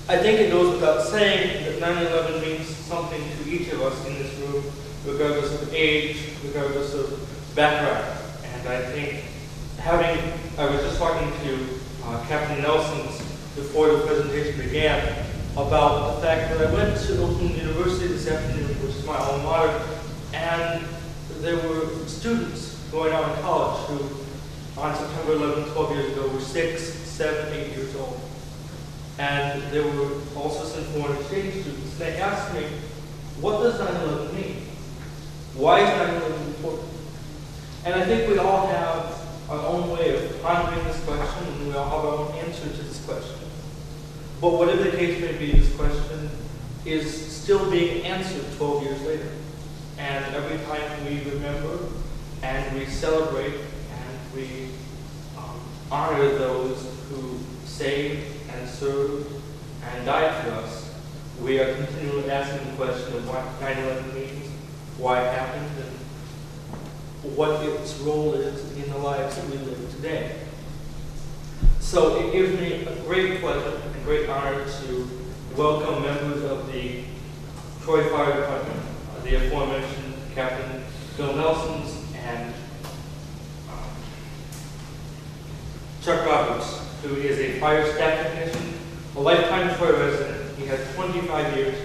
I think it goes without saying that 9/11 means something to each of us in this room, regardless of age, regardless of background. And I think I was just talking to Captain Nelson's before the presentation began about the fact that I went to Oakland University this afternoon, which is my alma mater, and there were students going out in college who, on September 11, 12 years ago, were 6, 7, 8 years old. And there were also some foreign exchange students. They asked me, what does 9/11 mean? Why is 9/11 important? And I think we all have our own way of pondering this question, and we all have our own answer to this question. But whatever the case may be, this question is still being answered 12 years later. And every time we remember and we celebrate and we honor those who saved and served and died for us, we are continually asking the question of what 9/11 means, why it happened, and what its role is in the lives that we live today. So it gives me a great pleasure and great honor to welcome members of the Troy Fire Department, the aforementioned Captain Bill Nelsons and Chuck Roberts, who is a fire staff technician, a lifetime Troy resident. He has 25 years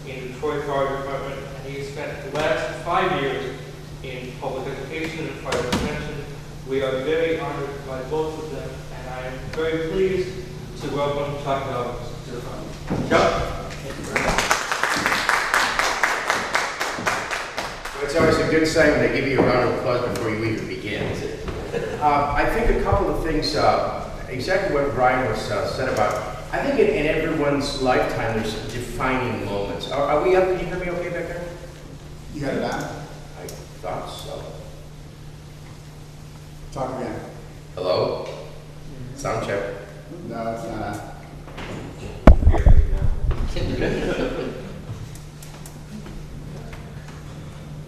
in the Troy Fire Department, and he has spent the last 5 years in public education and fire prevention. We are very honored by both of them, and I am very pleased to welcome Chuck Roberts to the front. Chuck? Thank you very much. Well, it's always a good sign when they give you a round of applause before you even begin. I think a couple of things, exactly what Brian was said about. I think in everyone's lifetime there's defining moments. Are we up? Can you hear me okay back there? You got it on? I thought so. Talk again. Hello? Sound check. No, it's not on.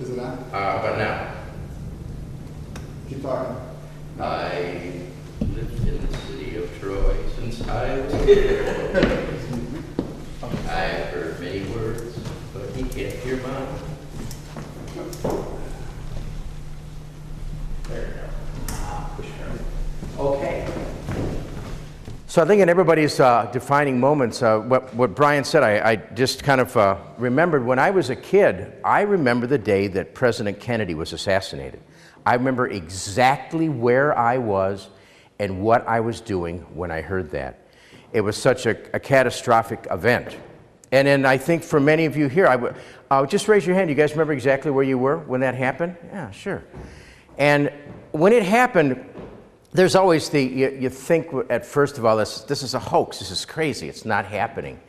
Is it on? But now, Keep talking. I lived in the city of Troy since I was a kid. I've heard many words, but he can't hear mine. There you go. Push her. Okay. So I think in everybody's defining moments, what Brian said, I just kind of remembered when I was a kid, I remember the day that President Kennedy was assassinated. I remember exactly where I was and what I was doing when I heard that. It was such a catastrophic event. And then I think for many of you here, just raise your hand. You guys remember exactly where you were when that happened? Yeah, sure. And when it happened, there's always you think at first of all, this is a hoax, this is crazy, it's not happening.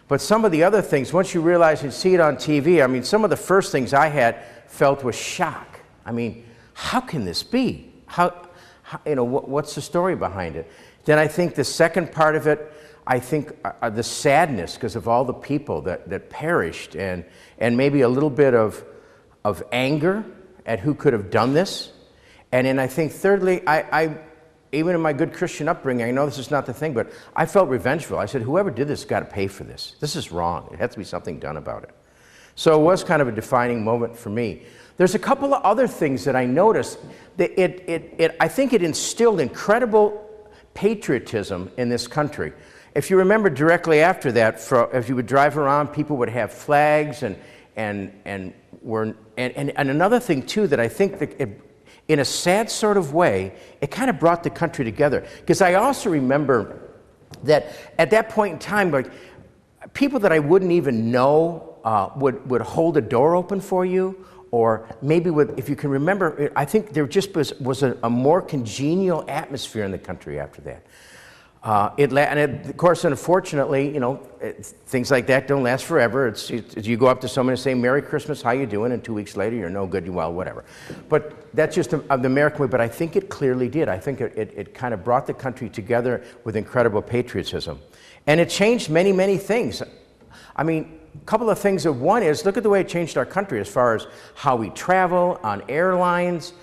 But some of the other things, once you realize and see it on TV, I mean, some of the first things I had felt was shock. I mean, how can this be? What's the story behind it? Then I think the second part of it, I think the sadness because of all the people that perished and maybe a little bit of anger at who could have done this. And then I think thirdly, I even in my good Christian upbringing, I know this is not the thing, but I felt revengeful. I said, whoever did this got to pay for this. This is wrong. It has to be something done about it. So it was kind of a defining moment for me. There's a couple of other things that I noticed. That I think it instilled incredible patriotism in this country. If you remember directly after that, as you would drive around, people would have flags and another thing too that I think that in a sad sort of way, it kind of brought the country together. Because I also remember that at that point in time, like people that I wouldn't even know would hold a door open for you, or maybe if you can remember, I think there just was a more congenial atmosphere in the country after that. Of course, unfortunately, things like that don't last forever. You go up to someone and say, "Merry Christmas, how you doing?" And 2 weeks later, you're no good, well, whatever. But that's just the American way, but I think it clearly did. I think it kind of brought the country together with incredible patriotism. And it changed many, many things. I mean, a couple of things. One is, look at the way it changed our country as far as how we travel, on airlines.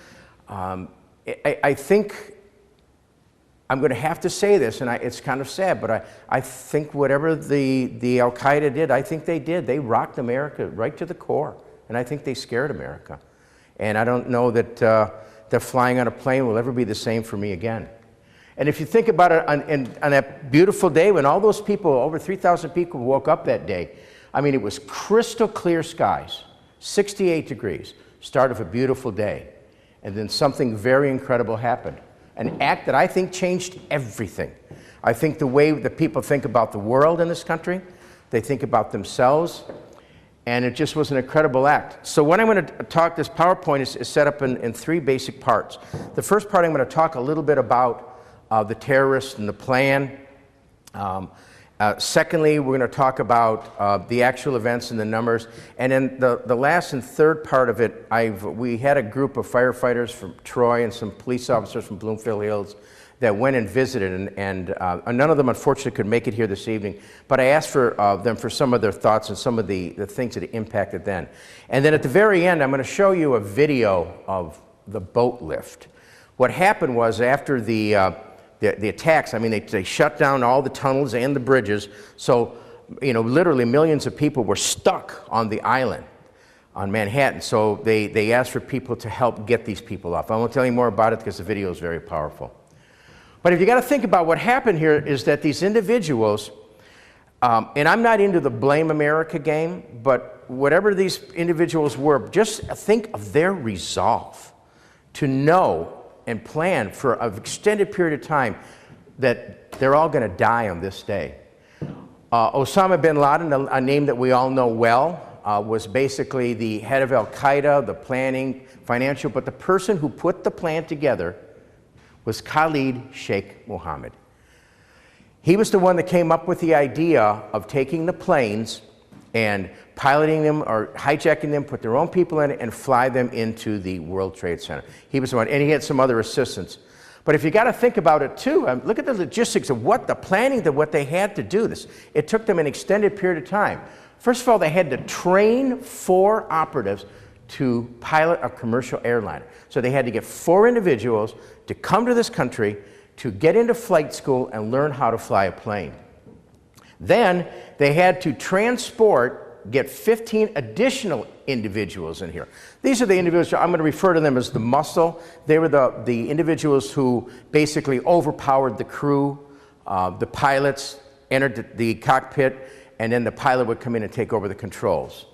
I think I'm going to have to say this, and it's kind of sad, but I think whatever the Al-Qaeda did, I think they did. They rocked America right to the core, and I think they scared America. And I don't know that flying on a plane will ever be the same for me again. And if you think about it, on that beautiful day when all those people, over 3,000 people woke up that day, I mean, it was crystal clear skies, 68 degrees, start of a beautiful day. And then something very incredible happened. An act that I think changed everything. I think the way that people think about the world in this country, they think about themselves, and it just was an incredible act. So what I'm going to talk, this PowerPoint is set up in 3 basic parts. The first part, I'm going to talk a little bit about the terrorists and the plan. Secondly, we're going to talk about the actual events and the numbers. And then the last and third part of it, we had a group of firefighters from Troy and some police officers from Bloomfield Hills that went and visited, and none of them unfortunately could make it here this evening, but I asked for them for some of their thoughts and some of the things that impacted them. And then at the very end, I'm going to show you a video of the boat lift. What happened was after the attacks, I mean, they shut down all the tunnels and the bridges, so, you know, literally millions of people were stuck on the island on Manhattan, so they asked for people to help get these people off. I won't tell you more about it because the video is very powerful. But if you got to think about what happened here is that these individuals, and I'm not into the blame America game, but whatever these individuals were, just think of their resolve to know and plan for an extended period of time that they're all going to die on this day. Osama bin Laden, a name that we all know well, was basically the head of Al-Qaeda, the planning, financial, but the person who put the plan together was Khalid Sheikh Mohammed. He was the one that came up with the idea of taking the planes and piloting them or hijacking them, put their own people in it, and fly them into the World Trade Center. He was the one, and he had some other assistants. But if you got to think about it too, look at the logistics of what the planning, what they had to do this. It took them an extended period of time. First of all, they had to train 4 operatives to pilot a commercial airliner. So they had to get 4 individuals to come to this country to get into flight school and learn how to fly a plane. Then they had to get 15 additional individuals in here. These are the individuals, I'm going to refer to them as the muscle. They were the individuals who basically overpowered the crew. The pilots entered the cockpit, and then the pilot would come in and take over the controls.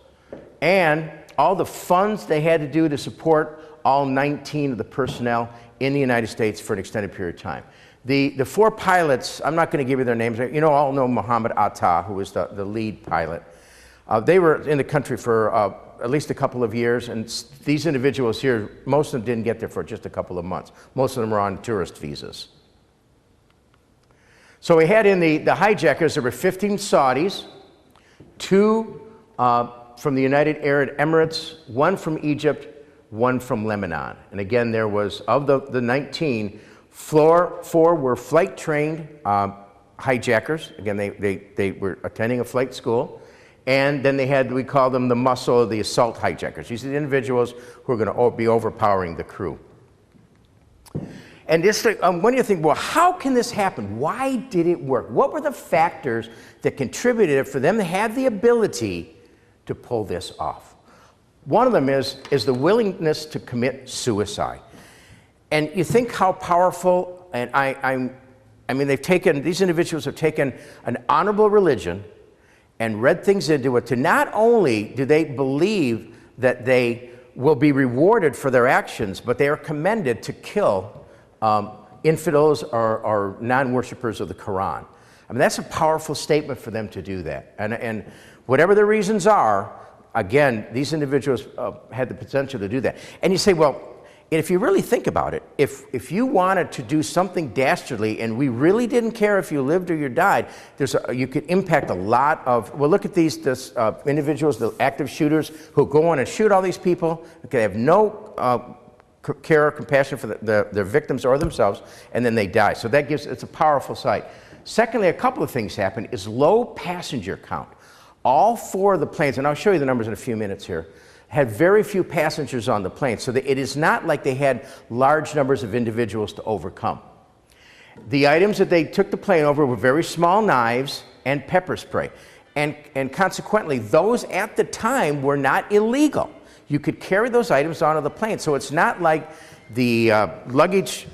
And all the funds they had to do to support all 19 of the personnel in the United States for an extended period of time. The 4 pilots, I'm not going to give you their names. You know, all know Muhammad Atta, who was the lead pilot. They were in the country for at least a couple of years, and these individuals here, most of them didn't get there for just a couple of months. Most of them were on tourist visas. So we had in the hijackers, there were 15 Saudis, 2 from the United Arab Emirates, 1 from Egypt, 1 from Lebanon. And again, there was, of the 19, 4 were flight-trained hijackers. Again, they were attending a flight school. And then they had, we call them the muscle of the assault hijackers. These are the individuals who are going to be overpowering the crew. And this, when you think, well, how can this happen? Why did it work? What were the factors that contributed for them to have the ability to pull this off? One of them is the willingness to commit suicide. And you think how powerful, and I mean, these individuals have taken an honorable religion and read things into it to not only do they believe that they will be rewarded for their actions, but they are commended to kill infidels or non-worshippers of the Quran. I mean, that's a powerful statement for them to do that. And whatever the reasons are, again, these individuals had the potential to do that. And you say, well, if you really think about it, if you wanted to do something dastardly and we really didn't care if you lived or you died, you could impact a lot of, well, look at these individuals, the active shooters who go on and shoot all these people. They have no care or compassion for their victims or themselves, and then they die. So it's a powerful sight. Secondly, a couple of things happen is low passenger count. All 4 of the planes, and I'll show you the numbers in a few minutes here, had very few passengers on the plane. So it is not like they had large numbers of individuals to overcome. The items that they took the plane over were very small knives and pepper spray. And consequently, those at the time were not illegal. You could carry those items onto the plane. So it's not like the luggage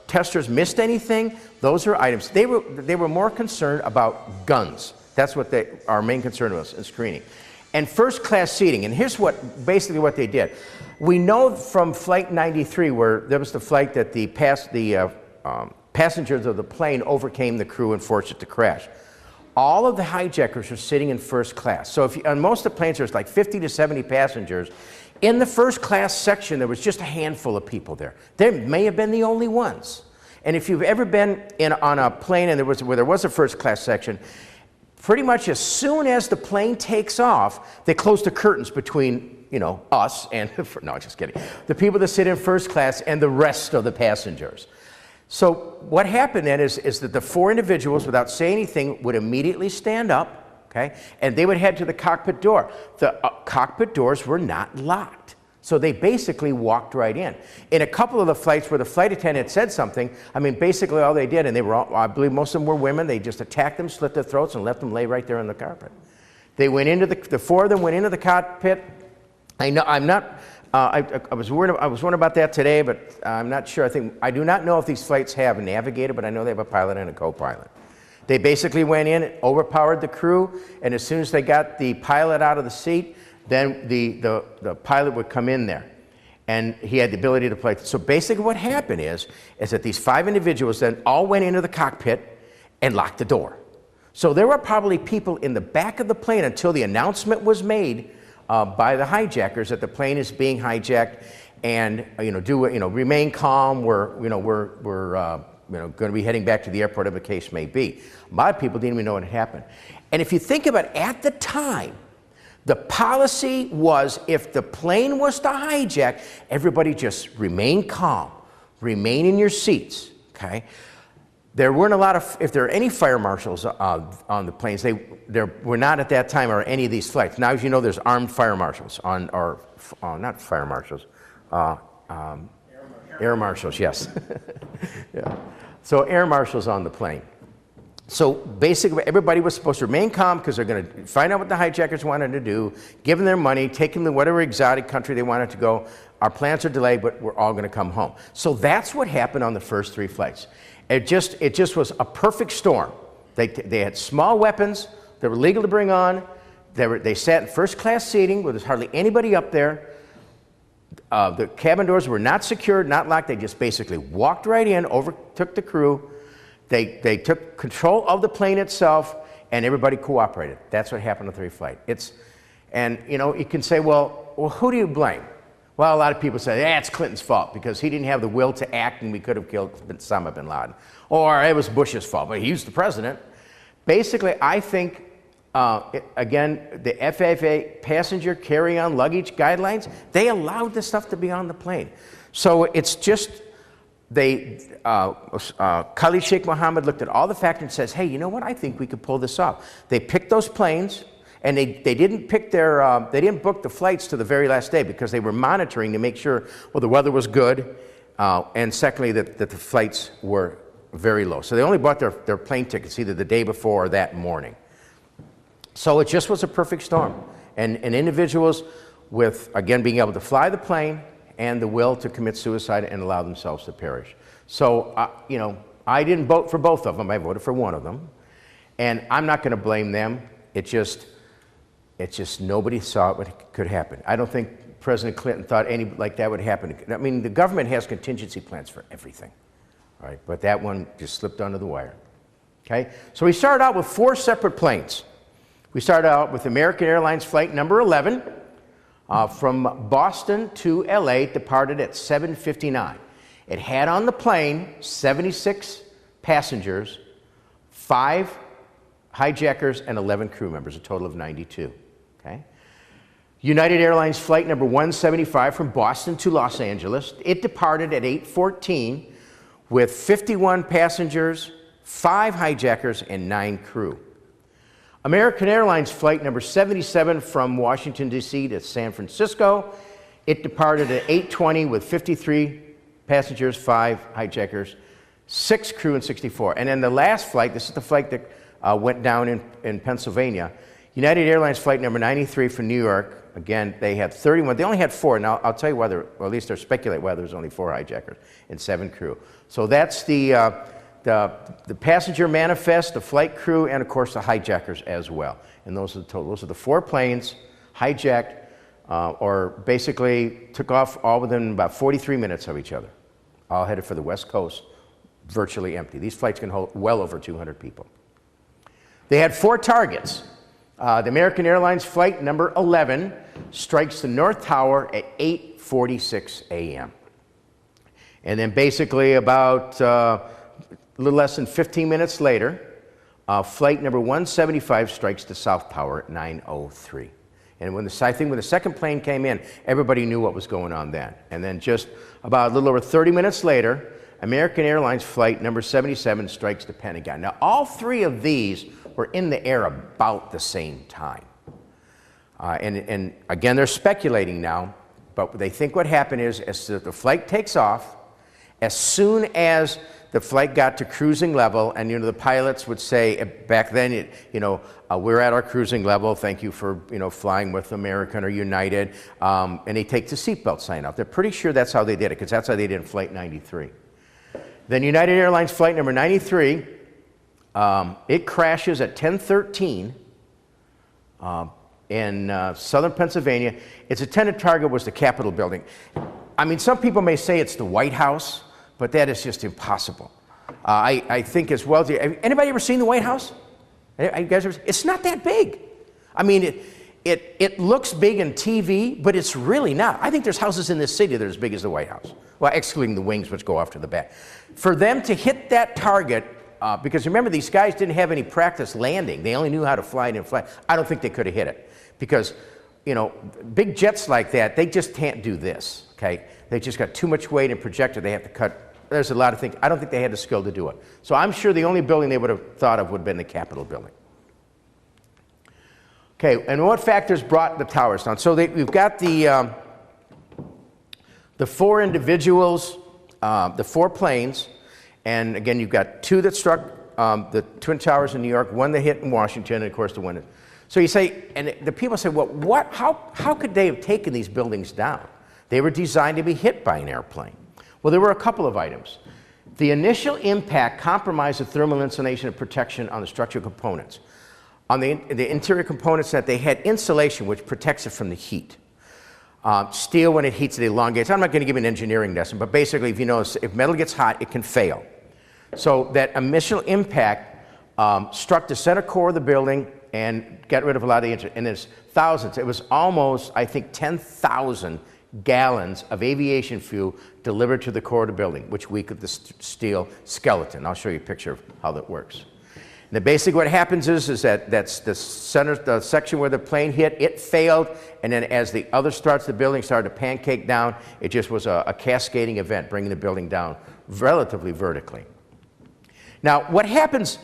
testers missed anything. Those are items. They were more concerned about guns. That's what our main concern was in screening. And first class seating. And here's basically what they did. We know from Flight 93, where there was the flight that the passengers of the plane overcame the crew and forced it to crash. All of the hijackers are sitting in first class. So on most of the planes, there's like 50 to 70 passengers. In the first class section, there was just a handful of people there. They may have been the only ones. And if you've ever been on a plane and where there was a first class section, pretty much as soon as the plane takes off, they close the curtains between, us and, no, just kidding, the people that sit in first class and the rest of the passengers. So what happened then is that the 4 individuals, without saying anything, would immediately stand up, okay, and they would head to the cockpit door. The cockpit doors were not locked, so they basically walked right in. In a couple of the flights where the flight attendant said something, I mean, basically all they did, and they were all, I believe most of them were women, they just attacked them, slit their throats, and left them lay right there on the carpet. They went into the 4 of them went into the cockpit. I was wondering about that today, but I'm not sure. I do not know if these flights have a navigator, but I know they have a pilot and a co-pilot. They basically went in, overpowered the crew, and as soon as they got the pilot out of the seat, then the pilot would come in there, and he had the ability to play. So basically what happened is that these 5 individuals then all went into the cockpit and locked the door. So there were probably people in the back of the plane until the announcement was made by the hijackers that the plane is being hijacked, and remain calm. We're going to be heading back to the airport, whatever the case may be. A lot of people didn't even know what had happened. And if you think about it, at the time, the policy was if the plane was to hijack, everybody just remain calm, remain in your seats. Okay. There weren't a lot of, if there are any fire marshals on the planes, there were not at that time or any of these flights. Now, as you know, there's armed fire marshals not fire marshals, air marshals, yes. Yeah. So air marshals on the plane. So basically, everybody was supposed to remain calm because they're going to find out what the hijackers wanted to do, give them their money, take them to whatever exotic country they wanted to go. Our plans are delayed, but we're all going to come home. So that's what happened on the first 3 flights. It just was a perfect storm. They had small weapons that were legal to bring on. They sat in first class seating where there's hardly anybody up there. The cabin doors were not secured, not locked. They just basically walked right in, overtook the crew. They took control of the plane itself, and everybody cooperated. That's what happened on the 3 flight. You can say, well, who do you blame? Well, a lot of people say, it's Clinton's fault because he didn't have the will to act and we could have killed Osama bin Laden. Or it was Bush's fault, but he's the president. Basically, I think, again, the FAA passenger carry-on luggage guidelines, they allowed this stuff to be on the plane. So it's just, Khalid Sheikh Mohammed looked at all the factors and says, hey, you know what, I think we could pull this off. They picked those planes, and they didn't pick they didn't book the flights to the very last day because they were monitoring to make sure, well, the weather was good, and secondly, that the flights were very low. So they only bought their plane tickets either the day before or that morning. So it just was a perfect storm. And individuals with, again, being able to fly the plane and the will to commit suicide and allow themselves to perish. So, I didn't vote for both of them. I voted for one of them. And I'm not going to blame them. It's just nobody saw what could happen. I don't think President Clinton thought any like that would happen. I mean, the government has contingency plans for everything, right? But that one just slipped under the wire. Okay, so we started out with 4 separate planes. We started out with American Airlines flight number 11 from Boston to LA, departed at 7:59. It had on the plane 76 passengers, 5 hijackers, and 11 crew members, a total of 92. Okay. United Airlines flight number 175 from Boston to Los Angeles. It departed at 8:14 with 51 passengers, 5 hijackers, and 9 crew. American Airlines flight number 77 from Washington, D.C. to San Francisco. It departed at 8:20 with 53 passengers, 5 hijackers, 6 crew in 64. And then the last flight, this is the flight that went down in Pennsylvania, United Airlines flight number 93 from New York. Again, they had 31. They only had 4. Now, I'll tell you whether, or at least they're speculate whether there's only 4 hijackers and 7 crew. So that's the passenger manifest, the flight crew, and of course the hijackers as well. And those are the total. Those are the 4 planes hijacked, or basically took off all within about 43 minutes of each other, all headed for the West Coast, virtually empty. These flights can hold well over 200 people. They had 4 targets. The American Airlines flight number 11 strikes the North Tower at 8:46 a.m. And then basically about a little less than 15 minutes later, flight number 175 strikes the South Tower at 9:03. And when the second plane came in, everybody knew what was going on then. And then just about a little over 30 minutes later, American Airlines flight number 77 strikes the Pentagon. Now, all 3 of these were in the air about the same time. And again, they're speculating now, but they think what happened is as the flight takes off, as soon as the flight got to cruising level, and the pilots would say back then, we're at our cruising level. Thank you for flying with American or United, and they take the seatbelt sign out. They're pretty sure that's how they did it, because that's how they did in Flight 93. Then United Airlines flight number 93, it crashes at 10:13 in southern Pennsylvania. Its intended target was the Capitol building. I mean, some people may say it's the White House, but that is just impossible. I think as well. Anybody ever seen the White House? You guys ever? It's not that big. I mean, it looks big in TV, but it's really not. I think there's houses in this city that are as big as the White House. Well, excluding the wings, which go off to the back. For them to hit that target, because remember, these guys didn't have any practice landing. They only knew how to fly it in flight. I don't think they could have hit it. Because, big jets like that, they just can't do this, okay? They just got too much weight and projector. They have to cut. There's a lot of things. I don't think they had the skill to do it. So I'm sure the only building they would have thought of would have been the Capitol building. Okay, and what factors brought the towers down? So we've got the 4 individuals, the 4 planes, and again, you've got 2 that struck the Twin Towers in New York, 1 that hit in Washington, and of course the one. So you say, and the people say, well, how could they have taken these buildings down? They were designed to be hit by an airplane. Well, there were a couple of items. The initial impact compromised the thermal insulation and protection on the structural components. On the interior components, that they had insulation, which protects it from the heat. Steel, when it heats, it elongates. I'm not going to give you an engineering lesson, but basically, if metal gets hot, it can fail. So that initial impact struck the center core of the building and got rid of a lot of the, and there's thousands. It was almost, I think, 10,000 gallons of aviation fuel delivered to the core of the building, which weakened the steel skeleton. I'll show you a picture of how that works. And basically what happens is that that's the section where the plane hit, it failed, and then as the other parts of the building started to pancake down, it just was a cascading event, bringing the building down relatively vertically. Now, what happens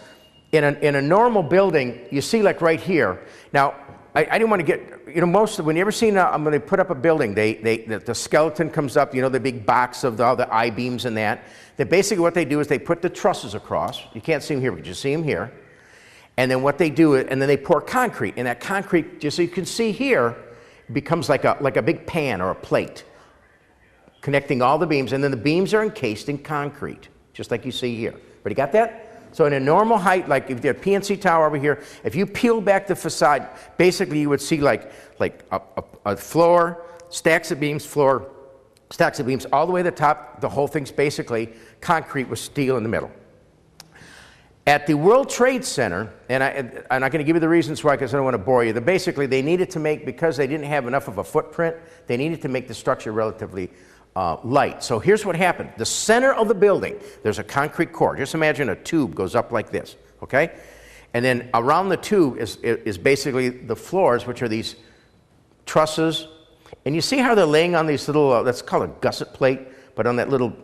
in a normal building, you see like right here. Now, I didn't want to get, when you ever seen, when they put up a building, the skeleton comes up, the big box of all the I-beams and that. Then basically what they do is they put the trusses across. You can't see them here, but you see them here. And then what they do, and then they pour concrete. And that concrete, just so you can see here, becomes like a big pan or a plate, connecting all the beams. And then the beams are encased in concrete, just like you see here. Everybody got that? So in a normal height, like if you have a PNC tower over here, if you peel back the facade, basically you would see like a floor, stacks of beams, floor, stacks of beams, all the way to the top. The whole thing's basically concrete with steel in the middle. At the World Trade Center, and I'm not going to give you the reasons why because I don't want to bore you, basically they needed to make, because they didn't have enough of a footprint, they needed to make the structure relatively light. So here's what happened. The center of the building, there's a concrete core. Just imagine a tube goes up like this, okay? And then around the tube is basically the floors, which are these trusses. And you see how they're laying on these little, that's called a gusset plate, but on that little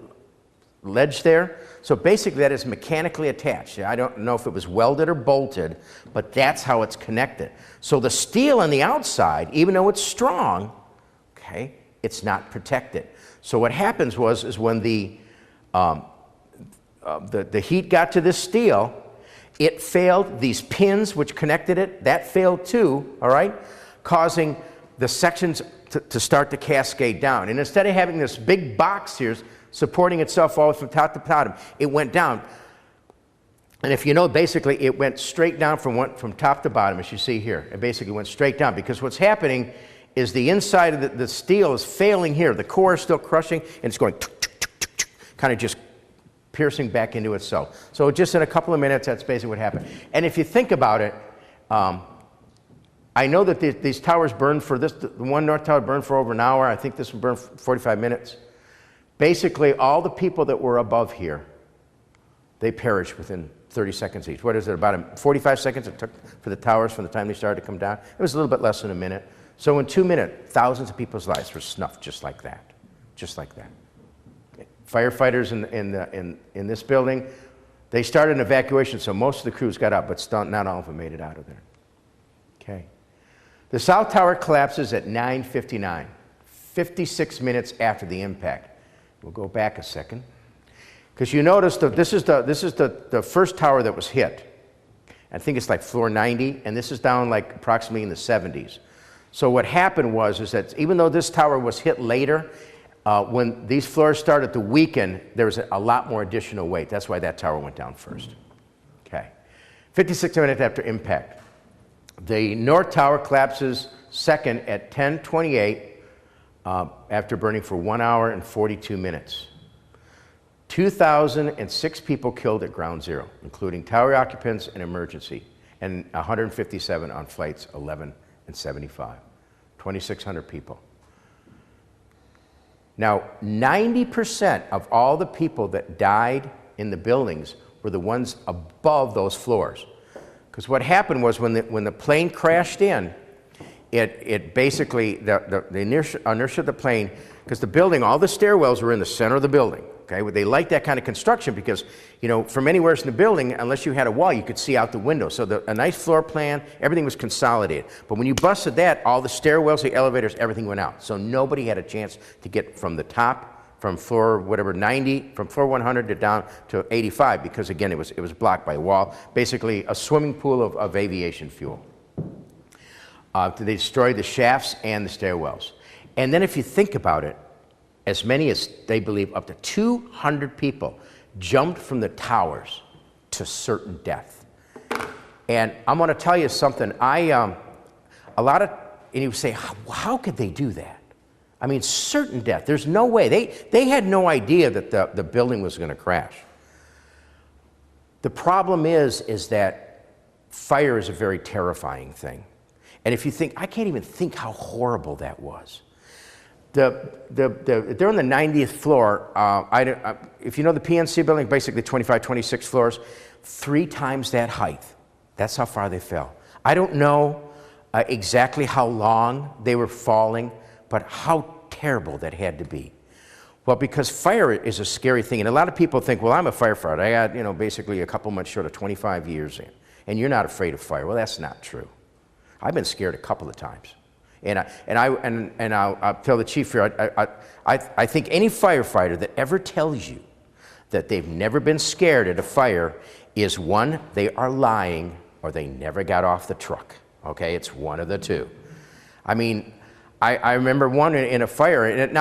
ledge there. So basically that is mechanically attached. I don't know if it was welded or bolted, but that's how it's connected. So the steel on the outside, even though it's strong, okay, it's not protected. So what happens is when the the heat got to this steel, it failed. These pins which connected it, that failed too, all right, causing the sections to start to cascade down. And instead of having this big box here supporting itself all from top to bottom, it went down. And if you know, basically it went straight down from top to bottom, as you see here. It basically went straight down because what's happening is the inside of the steel is failing here. The core is still crushing, and it's going kind of just piercing back into itself. So just in a couple of minutes, that's basically what happened. And if you think about it, I know that these towers burned for this, the one north tower burned for over an hour. I think this one burned for 45 minutes. Basically, all the people that were above here, they perished within 30 seconds each. What is it, about 45 seconds it took for the towers from the time they started to come down? It was a little bit less than a minute. So in 2 minutes, thousands of people's lives were snuffed just like that. Just like that. Okay. Firefighters in this building, they started an evacuation, so most of the crews got out, but not all of them made it out of there. Okay. The South Tower collapses at 9:59, 56 minutes after the impact. We'll go back a second. Because you notice that this is the first tower that was hit. I think it's like floor 90, and this is down like approximately in the 70s. So what happened is that even though this tower was hit later, when these floors started to weaken, there was a lot more additional weight. That's why that tower went down first. Okay. 56 minutes after impact. The North Tower collapses second at 10:28 after burning for 1 hour and 42 minutes. 2,006 people killed at ground zero, including tower occupants and emergency, and 157 on flights 11 and 75. 2,600 people. Now, 90% of all the people that died in the buildings were the ones above those floors. Because what happened was when the plane crashed in, it basically, the inertia of the plane, because the building, all the stairwells were in the center of the building. Okay, well, they liked that kind of construction because, you know, from anywhere in the building, unless you had a wall, you could see out the window. So a nice floor plan, everything was consolidated. But when you busted that, all the stairwells, the elevators, everything went out. So nobody had a chance to get from the top, from floor whatever 90, from floor 100 to down to 85, because again, it was blocked by a wall, basically a swimming pool of aviation fuel. They destroyed the shafts and the stairwells. And then if you think about it, as many as they believe up to 200 people jumped from the towers to certain death. And I'm going to tell you something. And you say, how could they do that? I mean, certain death. There's no way. They had no idea that the building was going to crash. The problem is that fire is a very terrifying thing. And if you think, I can't even think how horrible that was. They're on the 90th floor. If you know the PNC building, basically 25, 26 floors, 3 times that height. That's how far they fell. I don't know exactly how long they were falling, but how terrible that had to be. Well, because fire is a scary thing, and a lot of people think, well, I'm a firefighter. I got, basically a couple months short of 25 years in, and you're not afraid of fire. Well, that's not true. I've been scared a couple of times. And I'll tell the chief here, I think any firefighter that ever tells you that they've never been scared at a fire is one, they are lying, or they never got off the truck. Okay, it's one of the two. I mean, I remember one in a fire, and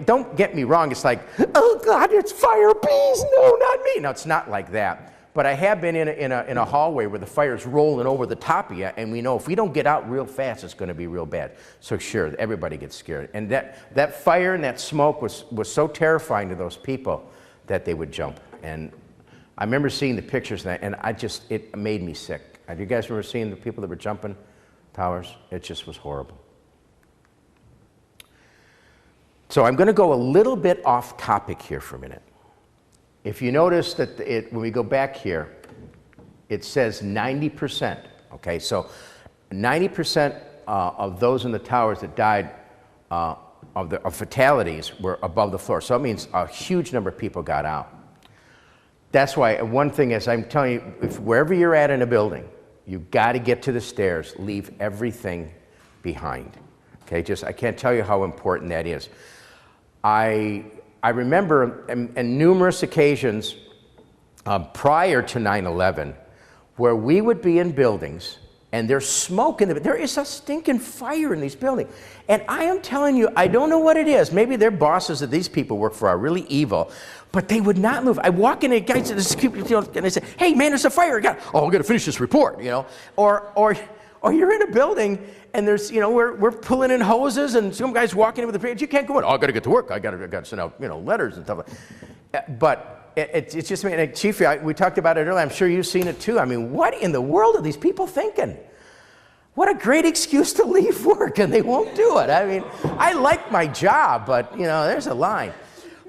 don't get me wrong, it's like, oh God, it's fire bees, no, not me. No, it's not like that. But I have been in a hallway where the fire's rolling over the top of you, and we know if we don't get out real fast, it's going to be real bad. So sure, everybody gets scared. And that fire and that smoke was so terrifying to those people that they would jump. And I remember seeing the pictures of that, and it made me sick. Have you guys remember seeing the people that were jumping towers? It just was horrible. So I'm going to go a little bit off topic here for a minute. If you notice that when we go back here, it says 90%. Okay, so 90% of those in the towers that died of fatalities were above the floor. So that means a huge number of people got out. That's why one thing is, I'm telling you, wherever you're at in a building, you've got to get to the stairs, leave everything behind. Okay, I can't tell you how important that is. I remember on numerous occasions prior to 9/11, where we would be in buildings and there's smoke in there is a stinking fire in these buildings. And I am telling you, I don't know what it is. Maybe their bosses that these people work for are really evil, but they would not move. I walk in, and guys, and they say, "Hey, man, there's a fire." I got to finish this report, Or you're in a building and there's, we're pulling in hoses and some guy's walking in with a page. You can't go in. Oh, I got to get to work. I got to send out, letters and stuff like that. But it's just, Chief, we talked about it earlier. I'm sure you've seen it too. I mean, what in the world are these people thinking? What a great excuse to leave work, and they won't do it. I mean, I like my job, but, there's a line.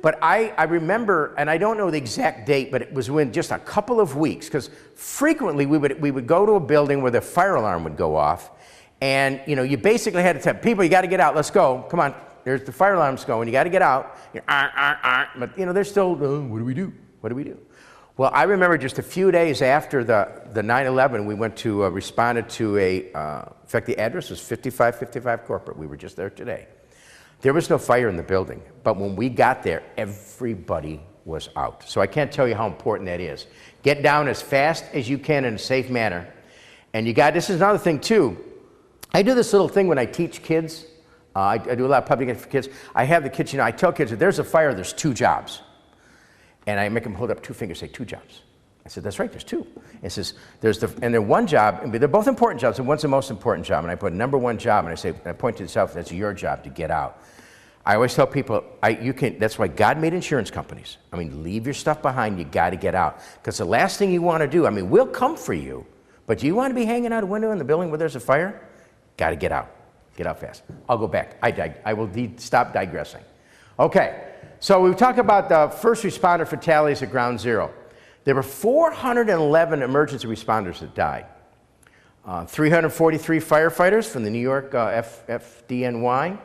But I remember, and I don't know the exact date, but it was within just a couple of weeks, because frequently we would go to a building where the fire alarm would go off, and, you basically had to tell people, you got to get out, let's go, come on. There's the fire alarm's going. You got to get out. But they're still. What do we do? What do we do? Well, I remember just a few days after the 9/11, we went to responded to in fact, the address was 5555 Corporate. We were just there today. There was no fire in the building, but when we got there, everybody was out. So I can't tell you how important that is. Get down as fast as you can in a safe manner, and this is another thing too. I do this little thing when I teach kids. I do a lot of public education for kids. I have the kids, I tell kids, if there's a fire, there's 2 jobs. And I make them hold up 2 fingers, say 2 jobs. I said, that's right, there's 2. It says, and they're one job, and they're both important jobs, and one's the most important job. And I put number 1 job, and I point to yourself, that's your job to get out. I always tell people, that's why God made insurance companies. I mean, leave your stuff behind, you got to get out. Because the last thing you want to do, we'll come for you, but do you want to be hanging out a window in the building where there's a fire? Got to get out. Get out fast. I'll go back. I will stop digressing. Okay, so we talk about the first responder fatalities at Ground Zero. There were 411 emergency responders that died. 343 firefighters from the New York FDNY,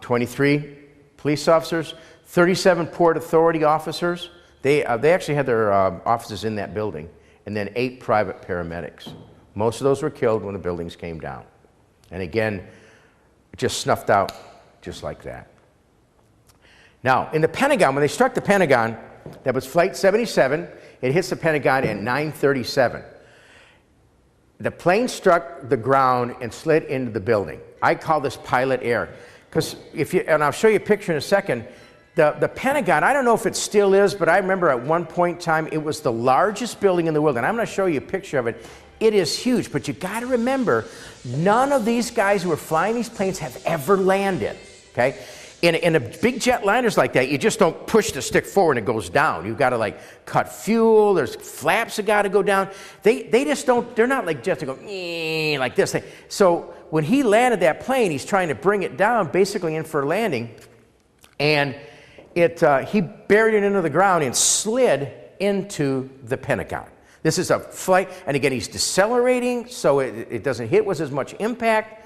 23 police officers, 37 Port Authority officers. They actually had their offices in that building, and then 8 private paramedics. Most of those were killed when the buildings came down. And again, it just snuffed out just like that. Now, in the Pentagon, when they struck the Pentagon, that was Flight 77. It hits the Pentagon at 9:37. The plane struck the ground and slid into the building. I call this pilot error. Because and I'll show you a picture in a second, the Pentagon, I don't know if it still is, but I remember at one point in time, it was the largest building in the world. And I'm going to show you a picture of it. It is huge, but you got to remember, none of these guys who are flying these planes have ever landed, okay? In a big jetliners like that, you just don't push the stick forward and it goes down. You've got to cut fuel, there's flaps that got to go down. They just don't, they're not like jets that go like this. So when he landed that plane, he's trying to bring it down basically in for landing, and he buried it into the ground and slid into the Pentagon. This is a flight, and again, he's decelerating, so it doesn't hit with as much impact.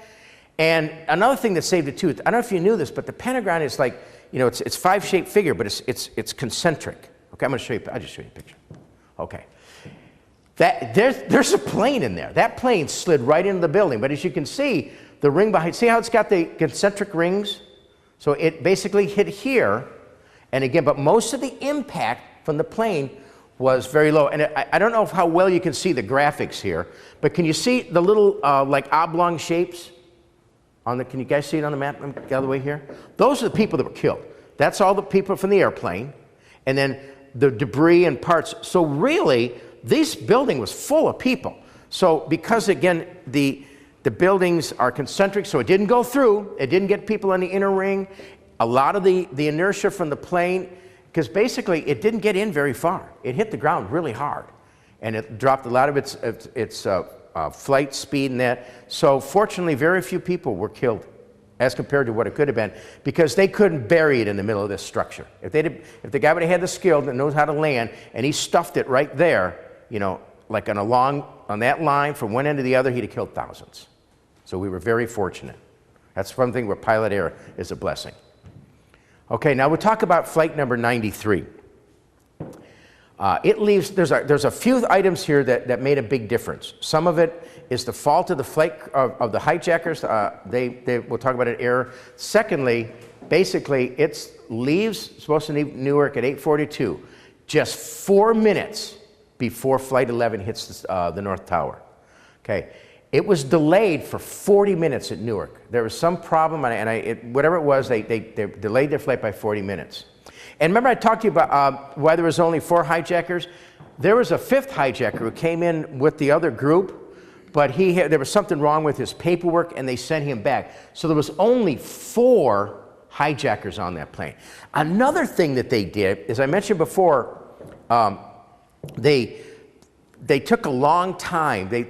And another thing that saved it too, I don't know if you knew this, but the Pentagon is it's 5-shaped figure, but it's concentric. Okay, I'm going to show you. I'll just show you a picture. Okay, there's a plane in there. That plane slid right into the building, but as you can see, the ring behind. See how it's got the concentric rings? So it basically hit here, and again, but most of the impact from the plane was very low. And I don't know how well you can see the graphics here, but can you see the little oblong shapes? Can you guys see it on the map the other way here? Those are the people that were killed. That's all the people from the airplane, and then the debris and parts. So really, this building was full of people. So because again, the buildings are concentric, so it didn't go through, it didn't get people in the inner ring. A lot of the inertia from the plane, because basically it didn't get in very far. It hit the ground really hard, and it dropped a lot of its flight speed and that. So fortunately, very few people were killed as compared to what it could have been, because they couldn't bury it in the middle of this structure. If the guy would have had the skill that knows how to land, and he stuffed it right there, like on that line from one end to the other, he'd have killed thousands. So we were very fortunate. That's one thing where pilot error is a blessing. Okay, now we'll talk about flight number 93. There's a few items here that made a big difference. Some of it is the fault of the flight of the hijackers. We'll talk about an error. Secondly, basically, supposed to leave Newark at 8:42. just 4 minutes before Flight 11 hits the North Tower. Okay, it was delayed for 40 minutes at Newark. There was some problem, and whatever it was, they delayed their flight by 40 minutes. And remember I talked to you about why there was only 4 hijackers? There was a 5th hijacker who came in with the other group, but there was something wrong with his paperwork, and they sent him back. So there was only 4 hijackers on that plane. Another thing that they did, as I mentioned before, they took a long time. They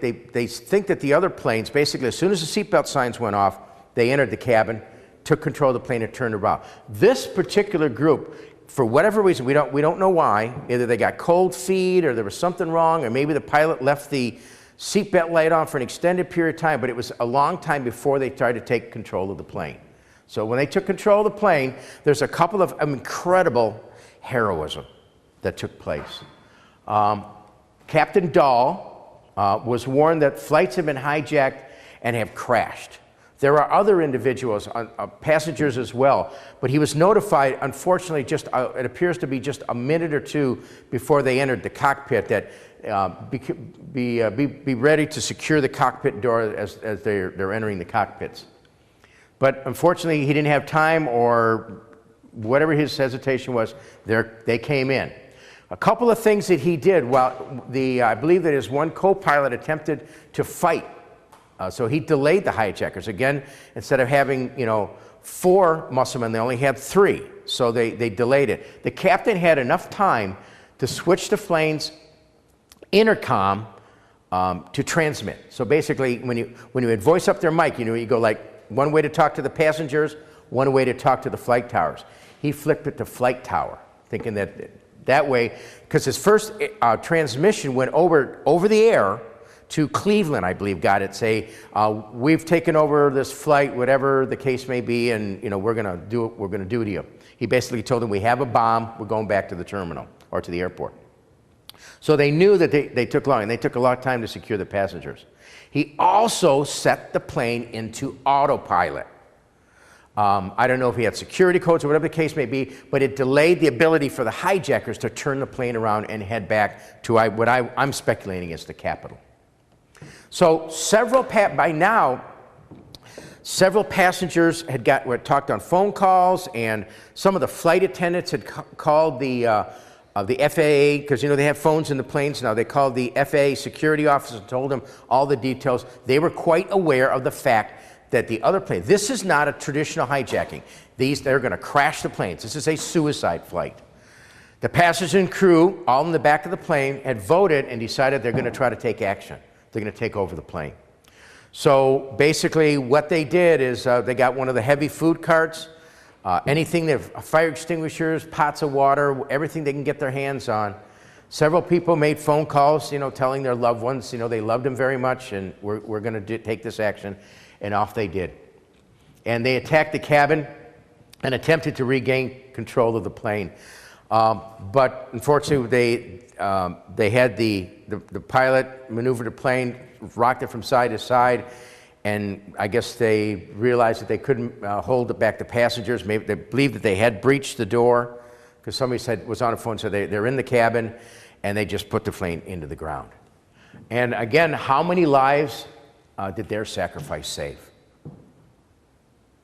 think that the other planes, basically, as soon as the seatbelt signs went off, they entered the cabin, took control of the plane, and turned around. This particular group, for whatever reason, we don't know why, either they got cold feet or there was something wrong, or maybe the pilot left the seatbelt light on for an extended period of time, but it was a long time before they tried to take control of the plane. So when they took control of the plane, there's a couple of incredible heroism that took place. Captain Dahl was warned that flights have been hijacked and have crashed. There are other individuals, passengers as well, but he was notified, unfortunately, it appears to be just a minute or 2 before they entered the cockpit, that be ready to secure the cockpit door as they're entering the cockpits. But unfortunately, he didn't have time, or whatever his hesitation was, they came in. A couple of things that he did, I believe that his one co-pilot attempted to fight. So he delayed the hijackers. Again, instead of having 4 musclemen, they only had 3. So they delayed it. The captain had enough time to switch the plane's intercom to transmit. So basically, when you would voice up their mic, you go like one way to talk to the passengers, one way to talk to the flight towers. He flipped it to flight tower, thinking that way, because his first transmission went over the air to Cleveland, I believe, got it. Say, we've taken over this flight, whatever the case may be, and we're going to do what we're going to do to you. He basically told them, we have a bomb, we're going back to the terminal or to the airport. So they knew that they took long, and they took a lot of time to secure the passengers. He also set the plane into autopilot. I don't know if he had security codes or whatever the case may be, but it delayed the ability for the hijackers to turn the plane around and head back to what I'm speculating is the Capitol. So by now, several passengers were talked on phone calls, and some of the flight attendants had called the FAA, because they have phones in the planes now. They called the FAA security officer and told them all the details. They were quite aware of the fact that the other plane, this is not a traditional hijacking. They're going to crash the planes. This is a suicide flight. The passengers and crew, all in the back of the plane, had voted and decided they're going to try to take action. They're going to take over the plane. So basically what they did is they got one of the heavy food carts, anything, fire extinguishers, pots of water, everything they can get their hands on. Several people made phone calls, telling their loved ones, they loved them very much, and we're going to take this action. And off they did. And they attacked the cabin and attempted to regain control of the plane. But unfortunately, they had the pilot maneuver the plane, rocked it from side to side, and I guess they realized that they couldn't hold it back the passengers. Maybe they believed that they had breached the door, because somebody was on the phone, so they're in the cabin, and they just put the plane into the ground. And again, how many lives did their sacrifice save?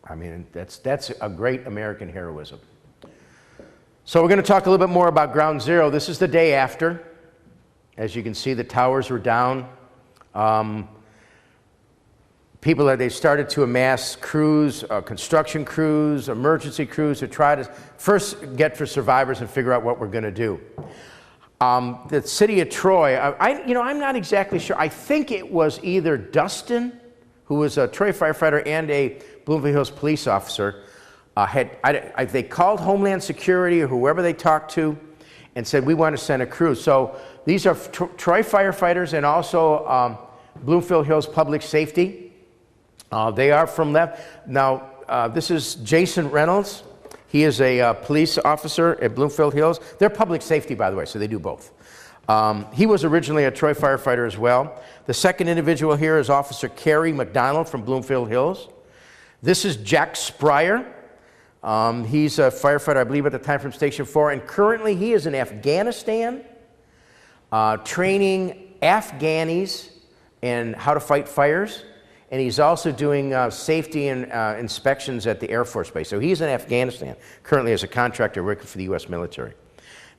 I mean, that's a great American heroism. So we're going to talk a little bit more about Ground Zero. This is the day after. As you can see, the towers were down. They started to amass crews, construction crews, emergency crews, to try to first get for survivors and figure out what we're going to do. The city of Troy, I'm not exactly sure. I think it was either Dustin, who was a Troy firefighter and a Bloomfield Hills police officer, they called Homeland Security or whoever they talked to and said, we want to send a crew. So these are Troy firefighters and also Bloomfield Hills Public Safety. They are from left. Now, this is Jason Reynolds. He is a police officer at Bloomfield Hills. They're public safety, by the way, so they do both. He was originally a Troy firefighter as well. The second individual here is Officer Kerry McDonald from Bloomfield Hills. This is Jack Spryer. He's a firefighter, I believe, at the time from Station 4, and currently he is in Afghanistan training Afghanis in how to fight fires, and he's also doing safety and inspections at the Air Force Base. So he's in Afghanistan, currently as a contractor working for the U.S. military.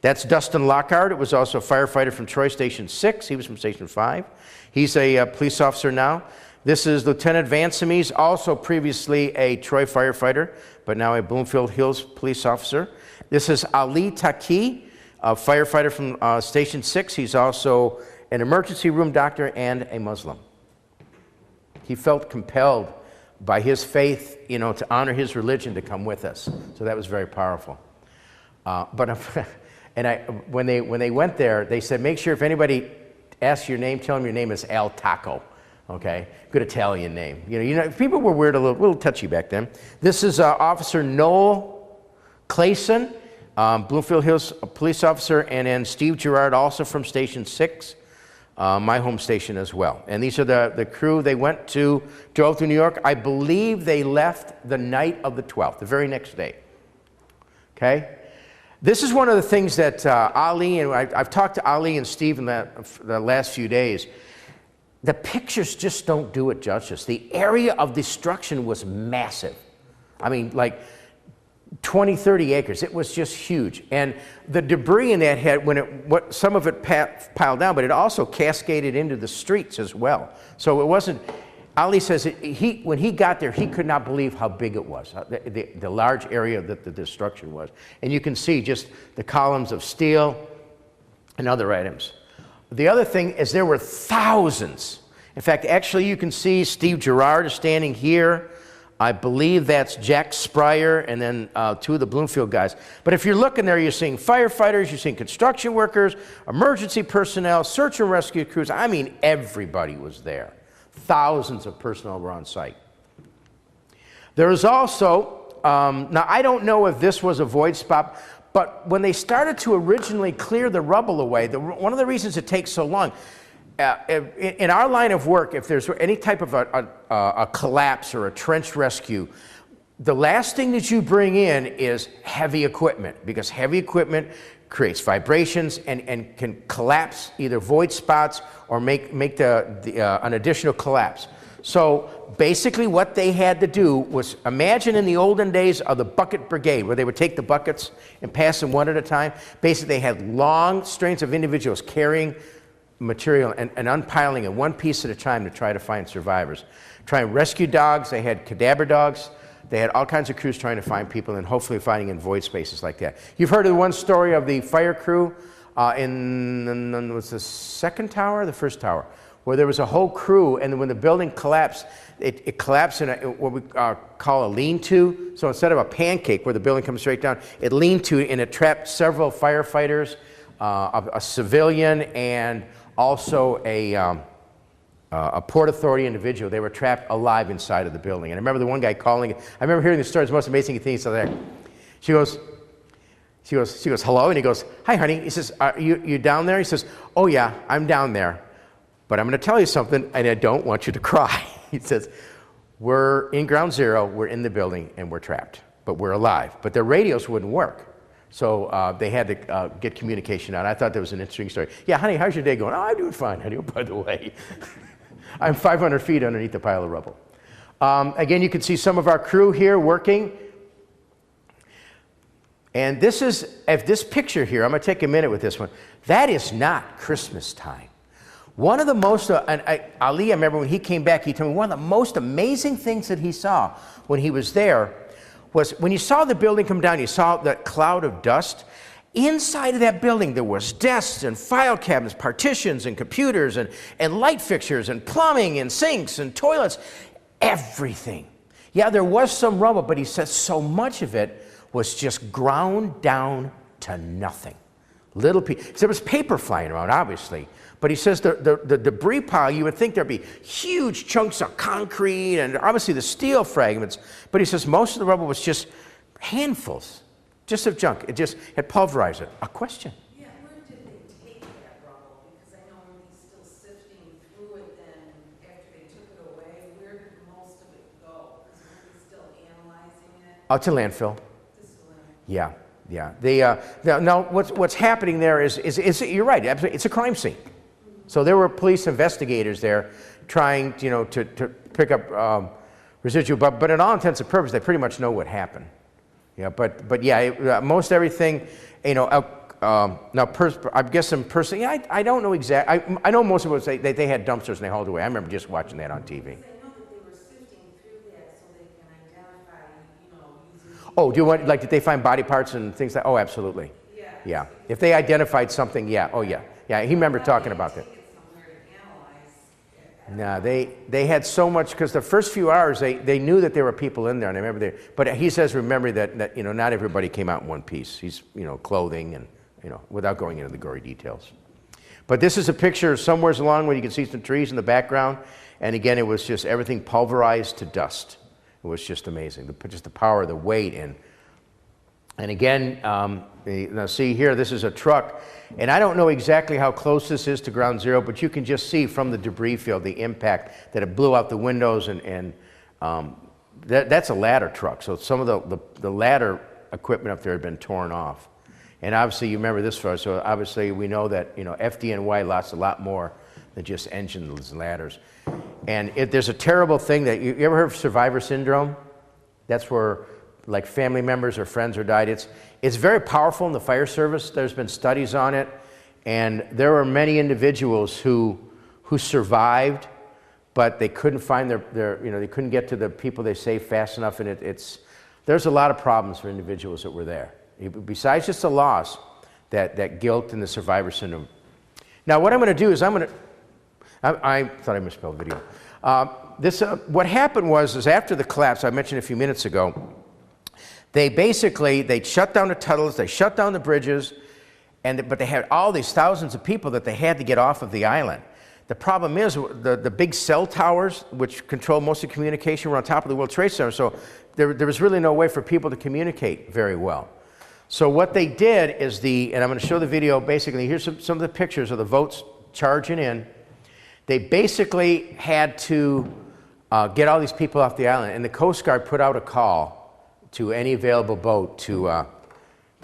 That's Dustin Lockhart. It was also a firefighter from Troy Station 6. He was from Station 5. He's a police officer now. This is Lieutenant Vansemes, also previously a Troy firefighter, but now a Bloomfield Hills police officer. This is Ali Taki, a firefighter from Station 6. He's also an emergency room doctor and a Muslim. He felt compelled by his faith, you know, to honor his religion to come with us. So that was very powerful. When they went there, they said, make sure if anybody asks your name, tell them your name is Al Taco. Okay, good Italian name. You know, people were weird, a little touchy back then. This is Officer Noel Clayson, Bloomfield Hills police officer, and then Steve Gerard, also from Station 6, my home station as well. And these are the crew. They drove to New York. I believe they left the night of the 12th, the very next day. Okay? This is one of the things that Ali, and I've talked to Ali and Steve in the last few days. The pictures just don't do it justice. The area of destruction was massive. I mean, like 20, 30 acres. It was just huge. And the debris in that had, some of it piled down, but it also cascaded into the streets as well. So it wasn't, Ali says when he got there, he could not believe how big it was, the large area that the destruction was. And you can see just the columns of steel and other items. The other thing is there were thousands. In fact, actually you can see Steve Gerard is standing here. I believe that's Jack Spryer and then two of the Bloomfield guys. But if you're looking there, you're seeing firefighters, you're seeing construction workers, emergency personnel, search and rescue crews. I mean, everybody was there. Thousands of personnel were on site. There was also, now I don't know if this was a void spot, but when they started to originally clear the rubble away, one of the reasons it takes so long, in our line of work, if there's any type of a collapse or a trench rescue, the last thing that you bring in is heavy equipment, because heavy equipment creates vibrations and can collapse either void spots or make an additional collapse. So basically what they had to do was, imagine in the olden days of the bucket brigade, where they would take the buckets and pass them one at a time. Basically they had long strings of individuals carrying material and unpiling it one piece at a time to try to find survivors. Try and rescue dogs, they had cadaver dogs, they had all kinds of crews trying to find people and hopefully finding in void spaces like that. You've heard of the one story of the fire crew was the second tower or the first tower, where there was a whole crew, and when the building collapsed, it collapsed in what we call a lean-to. So instead of a pancake where the building comes straight down, it leaned to, and it trapped several firefighters, a civilian, and also a Port Authority individual. They were trapped alive inside of the building. And I remember the one guy calling. I remember hearing the story. It's the most amazing thing. He's there. She goes, hello, and he goes, hi, honey. He says, you down there? He says, oh yeah, I'm down there. But I'm going to tell you something, and I don't want you to cry. He says, we're in ground zero, we're in the building, and we're trapped, but we're alive. But their radios wouldn't work. So they had to get communication out. I thought that was an interesting story. Yeah, honey, how's your day going? Oh, I'm doing fine, honey. Oh, by the way, I'm 500 feet underneath the pile of rubble. Again, you can see some of our crew here working. And this picture here, I'm going to take a minute with this one. That is not Christmas time. One of the most, Ali, I remember when he came back, he told me one of the most amazing things that he saw when he was there was when you saw the building come down, you saw that cloud of dust. Inside of that building, there was desks and file cabinets, partitions and computers and light fixtures and plumbing and sinks and toilets, everything. Yeah, there was some rubble, but he says so much of it was just ground down to nothing. Little piece. There was paper flying around, obviously. But he says the debris pile, you would think there'd be huge chunks of concrete and obviously the steel fragments. But he says most of the rubble was just handfuls, just of junk. It just had pulverized it. A question? Yeah, where did they take that rubble? Because I know when he's still sifting through it, then after they took it away, where did most of it go? Because we're still analyzing it. Out to landfill. Yeah, yeah. Now, what's happening there is you're right. Absolutely, it's a crime scene. So there were police investigators there trying, to pick up residual, but in all intents and purposes, they pretty much know what happened. Yeah, but yeah, most everything, now, I'm guessing personally, I don't know exactly. I know most of it was they had dumpsters and they hauled away. I remember just watching that on TV. I know that they were sifting through that so they can identify, using. Oh, do you want, like, did they find body parts and things like? Oh, absolutely. Yeah. Yeah. If they identified something, yeah. Oh, yeah. Yeah. He remembered talking about that. Take it somewhere to analyze. No, they had so much, because the first few hours they knew that there were people in there, and I remember but he says, remember that not everybody came out in one piece. He's clothing and without going into the gory details. But this is a picture somewhere along where you can see some trees in the background, and again it was just everything pulverized to dust. It was just amazing, just the power of the weight. And again, now see here, this is a truck, and I don't know exactly how close this is to ground zero, but you can just see from the debris field the impact that it blew out the windows, and that's a ladder truck. So some of the ladder equipment up there had been torn off. And obviously, you remember this far, so obviously we know that FDNY lost a lot more than just engines and ladders. And there's a terrible thing that you ever heard of survivor syndrome? That's where like family members or friends are died. It's very powerful in the fire service. There's been studies on it, and there were many individuals who survived, but they couldn't find they couldn't get to the people they saved fast enough, and there's a lot of problems for individuals that were there. Besides just the loss, that guilt and the survivor syndrome. Now, what I'm going to do is I thought I misspelled video. What happened was after the collapse, I mentioned a few minutes ago, they shut down the tunnels, they shut down the bridges, but they had all these thousands of people that they had to get off of the island. The problem is the big cell towers, which control most of the communication, were on top of the World Trade Center, so there was really no way for people to communicate very well. So what they did is and I'm going to show the video, basically, here's some of the pictures of the boats charging in. They basically had to get all these people off the island, and the Coast Guard put out a call to any available boat to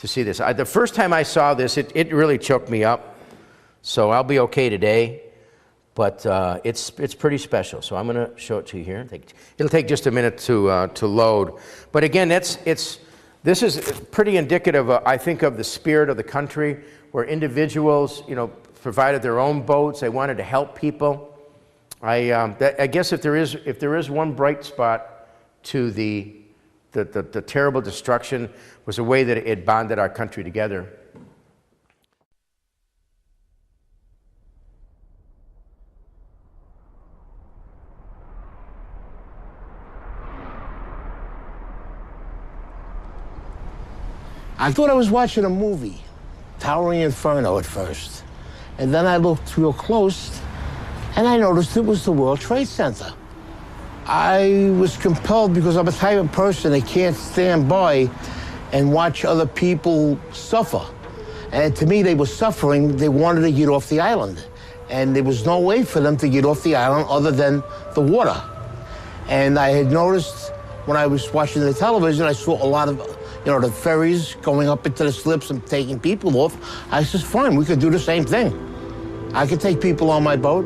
see this. The first time I saw this, it really choked me up, so I'll be okay today, but it's pretty special, so I'm going to show it to you here. It'll take just a minute to load, but again, this is pretty indicative, I think, of the spirit of the country, where individuals, provided their own boats. They wanted to help people. I guess if there is one bright spot to the terrible destruction, was the way that it bonded our country together. I thought I was watching a movie, Towering Inferno at first. And then I looked real close, and I noticed it was the World Trade Center. I was compelled, because I'm a type of person that can't stand by and watch other people suffer. And to me, they were suffering. They wanted to get off the island. And there was no way for them to get off the island other than the water. And I had noticed when I was watching the television, I saw a lot of the ferries going up into the slips and taking people off. I said, fine, we could do the same thing. I could take people on my boat,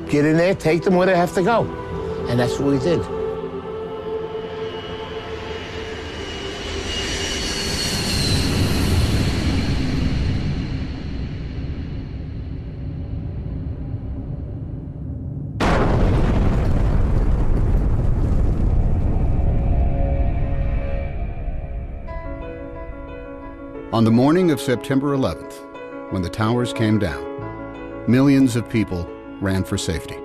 get in there, take them where they have to go. And that's what we did. On the morning of September 11th, when the towers came down, millions of people ran for safety.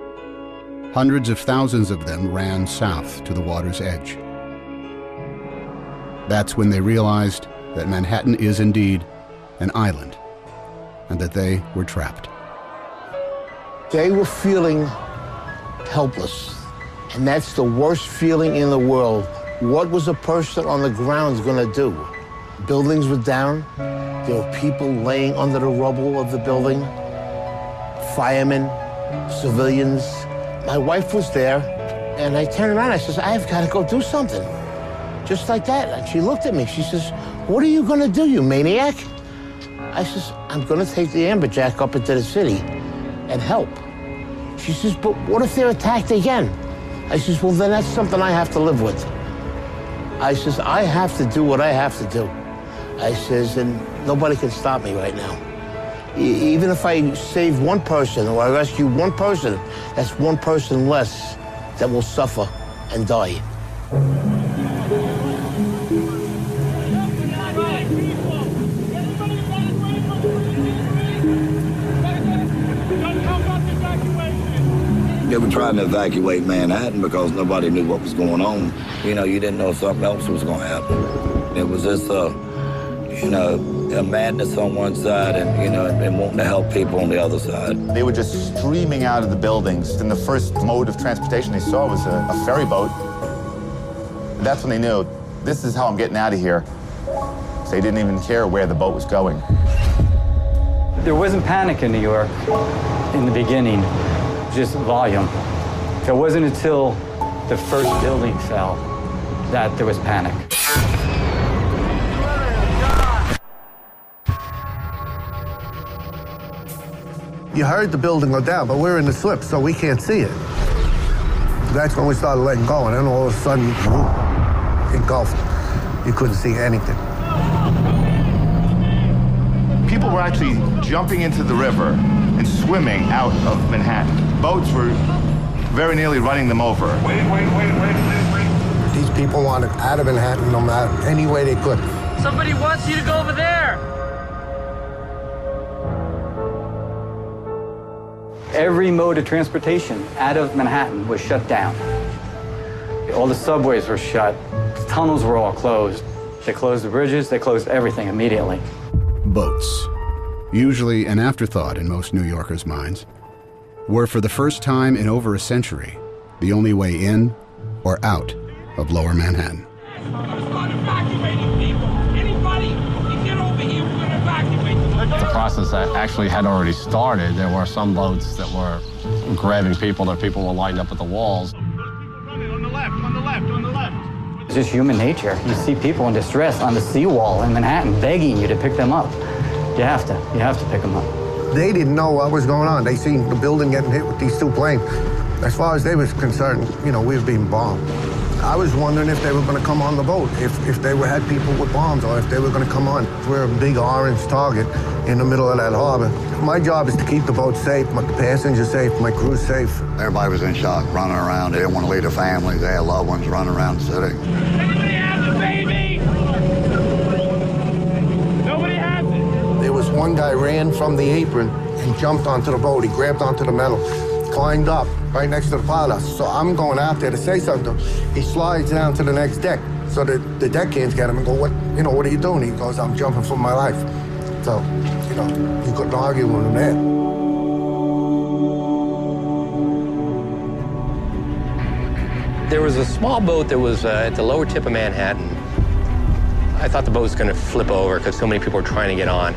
Hundreds of thousands of them ran south to the water's edge. That's when they realized that Manhattan is indeed an island, and that they were trapped. They were feeling helpless, and that's the worst feeling in the world. What was a person on the ground going to do? Buildings were down. There were people laying under the rubble of the building. Firemen, civilians. My wife was there, and I turned around. I said, I've got to go do something. just like that. And she looked at me. She says, "What are you going to do, you maniac?" I says, "I'm going to take the amberjack up into the city and help." She says, "But what if they're attacked again?" I says, "Well, then that's something I have to live with." I says, "I have to do what I have to do." I says, "And nobody can stop me right now. Even if I save one person or I rescue one person, that's one person less that will suffer and die." They were trying to evacuate Manhattan because nobody knew what was going on. You know, you didn't know if something else was going to happen. It was just, you know, a madness on one side and, you know, and wanting to help people on the other side. They were just streaming out of the buildings. And the first mode of transportation they saw was a ferry boat. That's when they knew, this is how I'm getting out of here. So they didn't even care where the boat was going. There wasn't panic in New York in the beginning, just volume. It wasn't until the first building fell that there was panic. You heard the building go down, but we're in the slip, so we can't see it. That's when we started letting go, and then all of a sudden, engulfed. You couldn't see anything. People were actually jumping into the river and swimming out of Manhattan. Boats were very nearly running them over. Wait. These people wanted out of Manhattan no matter any way they could. Somebody wants you to go over there. Every mode of transportation out of Manhattan was shut down. All the subways were shut. The tunnels were all closed. They closed the bridges. They closed everything immediately. Boats, usually an afterthought in most New Yorkers' minds, were for the first time in over a century the only way in or out of Lower Manhattan. We're going to start evacuating people. Anybody can get over here, we're going to evacuate them. The process actually had already started. There were some boats that were grabbing people, that people were lined up at the walls. On the left. It's just human nature. You see people in distress on the seawall in Manhattan begging you to pick them up. You have to pick them up. They didn't know what was going on. They seen the building getting hit with these two planes. As far as they was concerned, you know, we were being bombed. I was wondering if they were going to come on the boat, if they had people with bombs, or if they were going to come on. We're a big orange target in the middle of that harbor. My job is to keep the boat safe, my passengers safe, my crew safe. Everybody was in shock, running around. They didn't want to leave their families. They had loved ones running around the city. Anybody has a baby? Nobody has it. There was one guy ran from the apron and jumped onto the boat. He grabbed onto the metal, climbed up right next to the pilot. So I'm going out there to say something. He slides down to the next deck. So the deckhands get him and go, what are you doing? He goes, "I'm jumping for my life." So, you know, you couldn't argue with him there. There was a small boat that was at the lower tip of Manhattan. I thought the boat was going to flip over because so many people were trying to get on.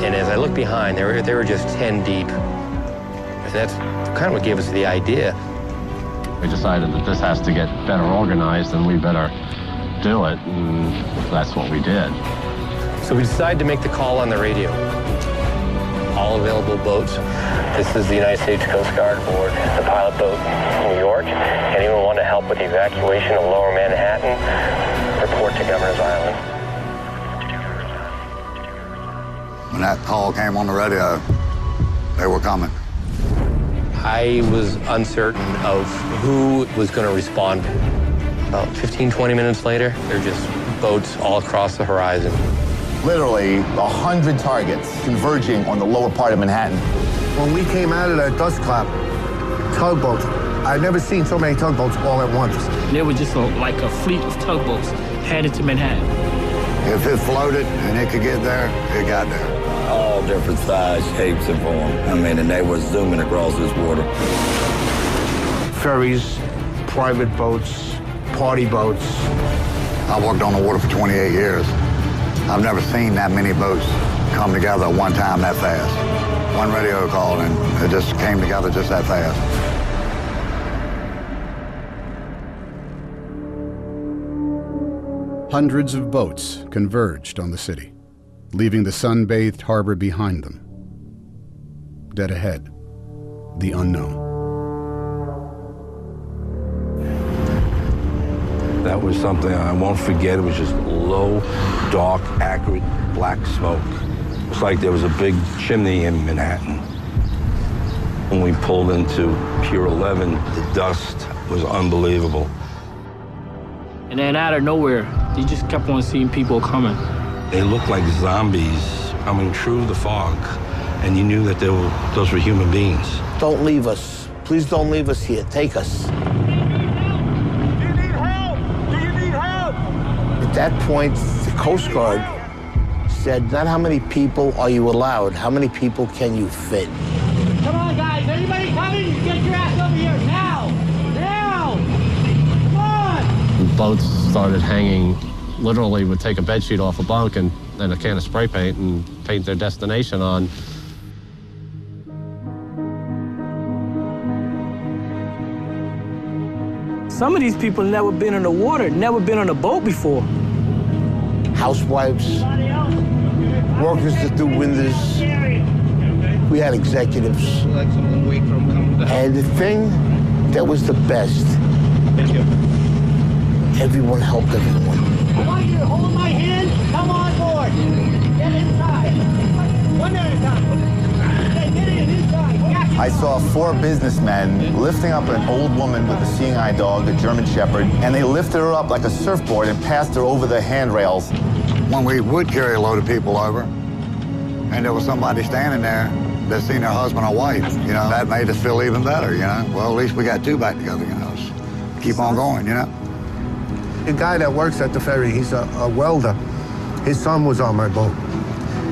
And as I looked behind, they were just 10 deep. And that's kind of what gave us the idea. We decided that this has to get better organized and we better do it, and that's what we did. So we decided to make the call on the radio. All available boats. This is the United States Coast Guard aboard the pilot boat in New York. Anyone want to help with the evacuation of Lower Manhattan, report to Governor's Island. When that call came on the radio, they were coming. I was uncertain of who was going to respond. About 15, 20 minutes later, there are just boats all across the horizon. Literally 100 targets converging on the lower part of Manhattan. When we came out of that dust cloud, tugboats, I'd never seen so many tugboats all at once. There was just like a fleet of tugboats headed to Manhattan. If it floated and it could get there, it got there. All different size, shapes, and forms. I mean, and they were zooming across this water. Ferries, private boats, party boats. I worked on the water for 28 years. I've never seen that many boats come together at one time that fast. One radio call and it just came together just that fast. Hundreds of boats converged on the city, leaving the sun-bathed harbor behind them. Dead ahead, the unknown. That was something I won't forget. It was just low, dark, acrid, black smoke. It was like there was a big chimney in Manhattan. When we pulled into Pier 11, the dust was unbelievable. And then out of nowhere, you just kept on seeing people coming. They looked like zombies coming through the fog, and you knew that those were human beings. Don't leave us. Please don't leave us here. Take us. At that point, the Coast Guard said, not how many people are you allowed, how many people can you fit? Come on, guys. Anybody coming? Get your ass over here now. Now. Come on. Boats started hanging. Literally would take a bedsheet off a bunk and a can of spray paint and paint their destination on. Some of these people never been in the water, never been on a boat before. Housewives, workers that do windows. We had executives. And the thing that was the best, everyone helped everyone. I want you to hold my hand. Come on board. Get inside. One at a time. Get inside. I saw 4 businessmen lifting up an old woman with a seeing eye dog, a German Shepherd, and they lifted her up like a surfboard and passed her over the handrails. When we would carry a load of people over, and there was somebody standing there that seen their husband or wife, you know, that made us feel even better, you know. Well, at least we got 2 back together, you know. Keep on going, you know. The guy that works at the ferry, he's a welder. His son was on my boat.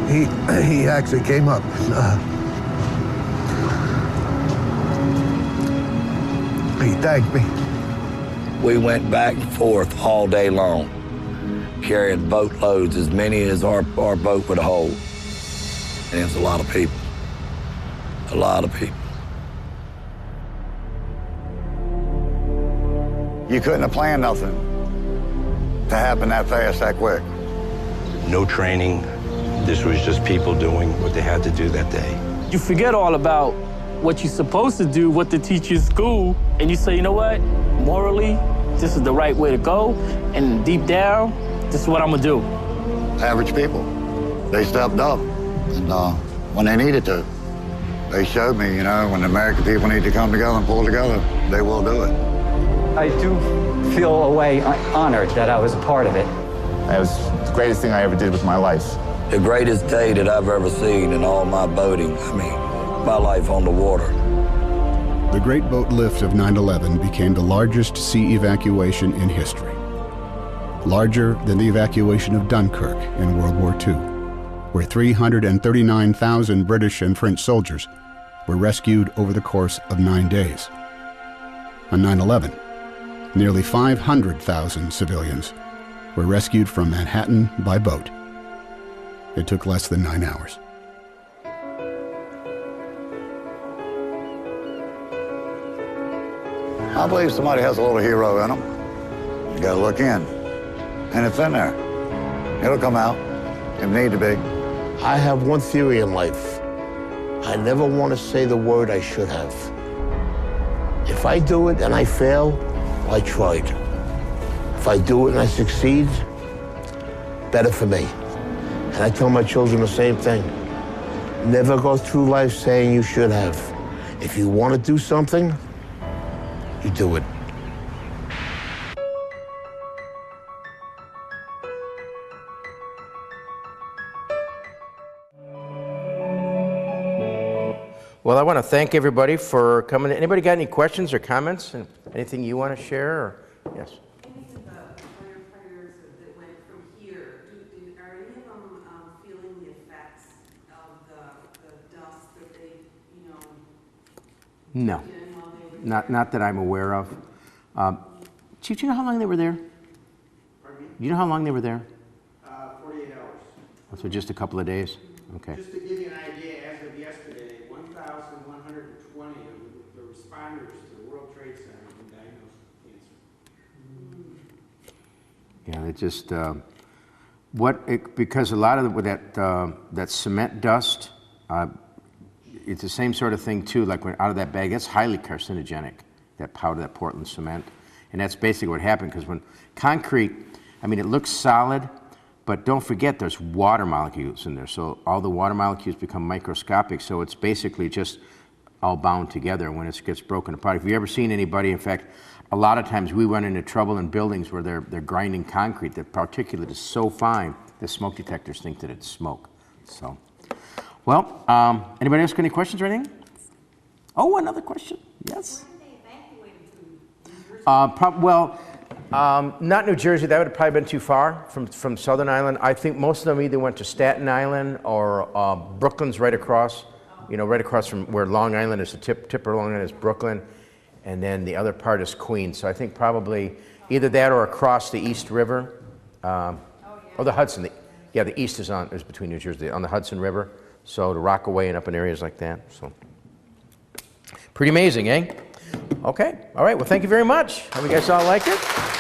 He actually came up. He thanked me. We went back and forth all day long, carrying boatloads, as many as our boat would hold. And it's a lot of people. A lot of people. You couldn't have planned nothing to happen that fast, that quick. No training. This was just people doing what they had to do that day. You forget all about what you're supposed to do, what they teach you in school, and you say, you know what? Morally, this is the right way to go, and deep down, this is what I'm gonna do. Average people, they stepped up, and when they needed to, they showed me, you know, when the American people need to come together and pull together, they will do it. I do feel a way honored that I was a part of it. That was the greatest thing I ever did with my life. The greatest day that I've ever seen in all my boating, I mean, my life on the water. The Great Boat Lift of 9/11 became the largest sea evacuation in history. Larger than the evacuation of Dunkirk in World War II, where 339,000 British and French soldiers were rescued over the course of 9 days. On 9/11, nearly 500,000 civilians were rescued from Manhattan by boat. It took less than 9 hours. I believe somebody has a little hero in them. You gotta look in, and it's in there. It'll come out, if need to be. I have one theory in life. I never want to say the word I should have. If I do it and I fail, I tried. If I do it and I succeed, better for me. And I tell my children the same thing. Never go through life saying you should have. If you want to do something, you do it. Well, I want to thank everybody for coming. Anybody got any questions or comments? Anything you want to share? Or? Yes. Any of the firefighters that went from here, are any of them feeling the effects of the dust that they, you know? No, not that I'm aware of. Chief, do you know how long they were there? Pardon me? Do you know how long they were there? 48 hours. Oh, so just a couple of days? Okay. Just to give you an idea, as of yesterday, 1,120 of the responders to the World Trade Center have been diagnosed with cancer. Yeah, it just, because a lot of with that cement dust, it's the same sort of thing too, like when out of that bag, it's highly carcinogenic, that powder, that Portland cement. And that's basically what happened, because when concrete, I mean, it looks solid, but don't forget there's water molecules in there. So all the water molecules become microscopic, so it's basically just all bound together when it gets broken apart. If you've ever seen anybody, in fact, a lot of times we run into trouble in buildings where they're grinding concrete. The particulate is so fine, the smoke detectors think that it's smoke. So, well, anybody else got any questions or anything? Oh, another question, yes? Not New Jersey. That would have probably been too far from Southern Island. I think most of them either went to Staten Island or Brooklyn's right across. You know, right across from where Long Island is. The tip of Long Island is Brooklyn, and then the other part is Queens. So I think probably either that or across the East River, or the Hudson. The East is between New Jersey on the Hudson River. So to Rockaway and up in areas like that. So pretty amazing, eh? Okay. All right. Well, thank you very much. Hope you guys all like it.